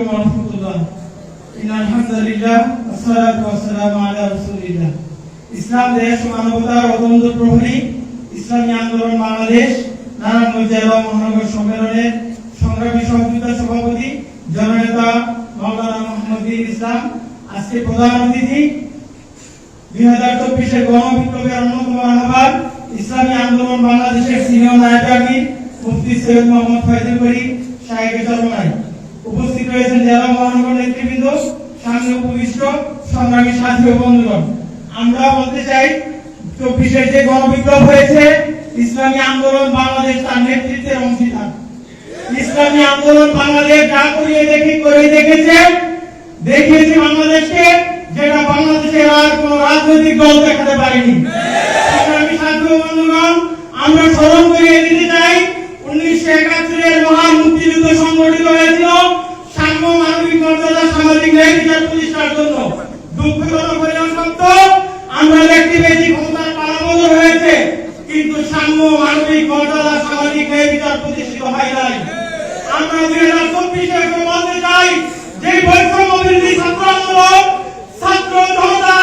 আলাইকুম ওয়া রাহমাতুল্লাহ। ইন্নাল হামদুলিল্লাহ ওয়াসসালাতু ওয়াসসালামু আলা রাসূলিল্লাহ। ইসলাম দেশ ও মানবতার অদম্য প্রহরী ইসলামী আন্দোলন বাংলাদেশ নারায়ণগঞ্জ জেলা মহানগর সম্মেলনের সংগ্রামী সভাপতি জননেতা মাওলানা মুহাম্মদ ইসলাম, আজকে প্রধান অতিথি 2024 এর গণবিপ্লবের অন্যতম রাহবার ইসলামী আন্দোলন বাংলাদেশের সিনিয়র নায়েবে আমির মুফতি সৈয়দ মোহাম্মদ ফয়জুল করিম সাহেবের চরমায় উপস্থিত রয়েছেন জেলা মহানগর নেতৃবৃন্দ, সামনে উপবিষ্ট সংগ্রামী সাথী ও বন্ধুগণ। আমরা বলতে চাই 24-এর যে গণবিপ্লব হয়েছে, ইসলামী আন্দোলন বাংলাদেশ তার নেতৃত্বের অংশীদার। ইসলামী আন্দোলন বাংলাদেশ যা করে দেখেছে বাংলাদেশকে, যেটা বাংলাদেশের আর কোন রাজনৈতিক দল দেখাতে পারেনি। সংগ্রামী সাথী ও বন্ধুগণ, আমরা স্মরণ করিয়ে দিতে চাই 1971-এর মহান মুক্তিযুদ্ধ সংগঠিত হয়েছিল সাম্য, মানবিক মর্যাদা, সামাজিক ন্যায় বিচার প্রতিষ্ঠার জন্য। দুঃখজনক হলেও সত্য, আমরা দেখতে পেয়েছি ক্ষমতার পালাবদল হয়েছে, কিন্তু সাম্য, মানবিক মর্যাদা, সামাজিক ন্যায় বিচার প্রতিষ্ঠিত হয় নাই। আমরা 2024-এ বলতে চাই যে বৈষম্য বিরোধী ছাত্র আন্দোলন, ছাত্র জনতা